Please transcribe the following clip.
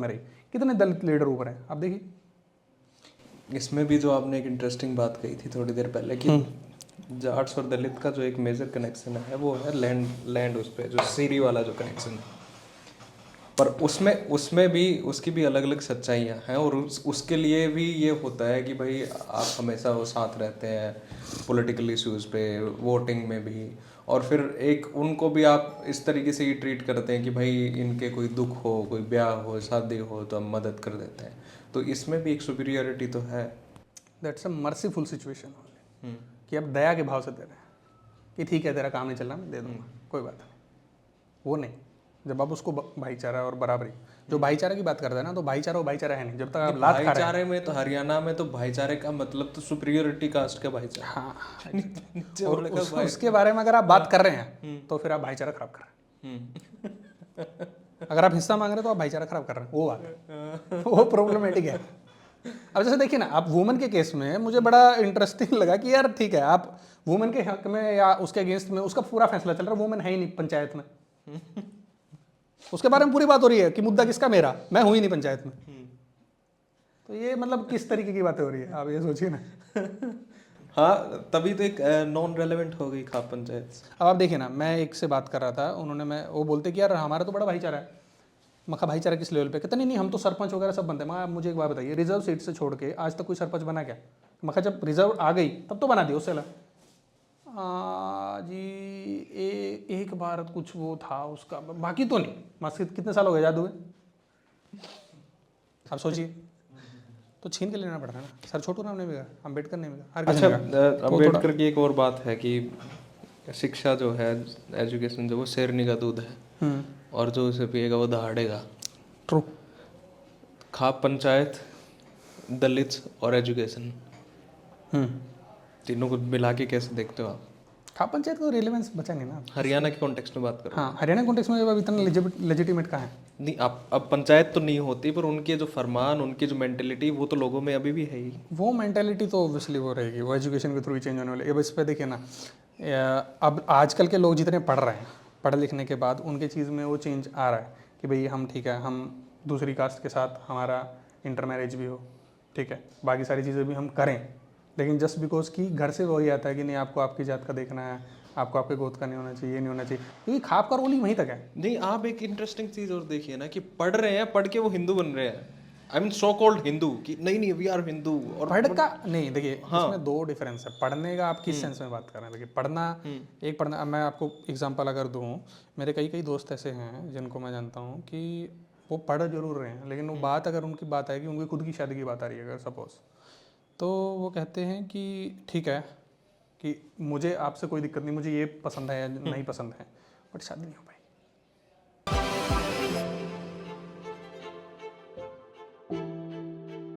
में रही, कितने दलित लीडर ऊपर हैं आप देखिए। इसमें भी जो आपने एक इंटरेस्टिंग बात कही थी थोड़ी देर पहले कि जाट्स और दलित का जो एक मेजर कनेक्शन है वो है लैंड उस पर जो सीरी वाला जो कनेक्शन है, पर उसमें उसमें भी उसकी भी अलग अलग सच्चाइयाँ हैं, और उसके लिए भी ये होता है कि भाई आप हमेशा वो साथ रहते हैं पॉलिटिकल इश्यूज़ पे, वोटिंग में भी, और फिर एक उनको भी आप इस तरीके से ही ट्रीट करते हैं कि भाई इनके कोई दुख हो, कोई ब्याह हो, शादी हो तो हम मदद कर देते हैं। तो इसमें भी एक सुपीरियरिटी तो है। दैट्स अ मर्सीफुल सिचुएशन कि अब दया के भाव से दे रहे हैं कि ठीक है तेरा काम नहीं चल रहा मैं दे दूंगा, कोई बात नहीं। वो नहीं, जब आप उसको भाईचारा और बराबरी, जो भाईचारा की बात करता है ना, तो भाईचारा वो भाईचारा है नहीं जब तक आप लात खा रहे हैं। भाईचारे में तो हरियाणा में तो भाईचारे का मतलब तो सुपीरियरिटी कास्ट का भाईचारा। हाँ और उसके बारे में अगर आप बात कर रहे हैं तो फिर आप भाईचारा खराब कर रहे हैं। अगर आप हिस्सा मांग रहे हैं तो आप भाईचारा खराब कर रहे हैं, वो बात वो प्रॉब्लमेटिक है। अब जैसे देखिए ना, आप वुमेन के केस में मुझे बड़ा इंटरेस्टिंग लगा कि यार ठीक है आप वुमेन के हक में या उसके अगेंस्ट में उसका पूरा फैसला चल रहा है, वुमेन है ही नहीं पंचायत में, उसके बारे में पूरी बात हो रही है कि मुद्दा किसका, मेरा, मैं हूं ही नहीं पंचायत में। तो ये मतलब किस तरीके की बातें हो रही है आप ये सोचिए ना। हाँ तभी तो एक नॉन रेलेवेंट हो गई खाप पंचायत। अब आप देखिए ना, मैं एक से बात कर रहा था, वो बोलते कि यार हमारा तो बड़ा भाईचारा है। मखा भाईचारा किस लेवल पे, कहते नहीं हम तो सरपंच वगैरह सब बनते हैं। मैं मुझे एक बात बताइए, रिजर्व सीट से छोड़ के आज तक कोई सरपंच बना क्या? मखा जब रिजर्व आ गई तब तो बना दिया उससे जी एक बार कुछ वो था उसका, बाकी तो नहीं। मस्जिद कितने साल हो गए आजाद हुए, आप सोचिए। तो छीन के लेना पड़ता है ना। सर छोटू राम ने भी कहा, अम्बेडकर ने भी कहा, हर किसी अच्छा ने कहा। अम्बेडकर की एक और बात है कि शिक्षा जो है, एजुकेशन जो, वो शेरनी का दूध है और जो उसे पिएगा वो दहाड़ेगा। ट्रू। खाप पंचायत, दलित और एजुकेशन, तीनों को मिला के कैसे देखते हो आप? खाप पंचायत का रिलेवेंस बचा नहीं ना। हरियाणा के कॉन्टेक्स्ट में बात करो। हाँ हरियाणा कॉन्टेक्स्ट में अब इतना लेजिटिमेट कहाँ है? नहीं अब पंचायत तो नहीं होती, पर उनके जो फरमान, उनकी जो मेंटेलिटी, वो तो लोगों में अभी भी है ही। वो मेंटेलिटी तो ऑब्वियसली वो रहेगी, वो एजुकेशन के थ्रू ही चेंज होने वाली। अब इस पर देखिए ना, अब आजकल के लोग जितने पढ़ रहे हैं, पढ़ लिखने के बाद उनके चीज़ में वो चेंज आ रहा है कि भाई हम ठीक है, हम दूसरी कास्ट के साथ हमारा इंटर मैरिज भी हो, ठीक है, बाकी सारी चीज़ें भी हम करें, लेकिन जस्ट बिकॉज कि घर से वही आता है कि नहीं आपको आपकी जात का देखना है, आपको आपके गोद का नहीं होना चाहिए, ये नहीं होना चाहिए, क्योंकि खाप का रोल ही वहीं तक है। नहीं आप एक इंटरेस्टिंग चीज और देखिए ना कि पढ़ रहे हैं, पढ़ के वो हिंदू बन रहे हैं। I mean so called Hindu, कि नहीं वी आर हिंदू। और पढ़ का नहीं, देखिए हाँ। इसमें दो डिफरेंस है। पढ़ने का आप किस सेंस में बात कर रहे हैं? देखिए पढ़ना, एक पढ़ना, मैं आपको एग्जांपल अगर दूं, मेरे कई दोस्त ऐसे हैं जिनको मैं जानता हूं कि वो पढ़ जरूर रहे हैं, लेकिन वो बात अगर उनकी बात है कि उनकी खुद की शादी की बात आ रही है अगर सपोज, तो वो कहते हैं कि ठीक है कि मुझे आपसे कोई दिक्कत नहीं, मुझे ये पसंद है या नहीं पसंद है, बट शादी नहीं होगी।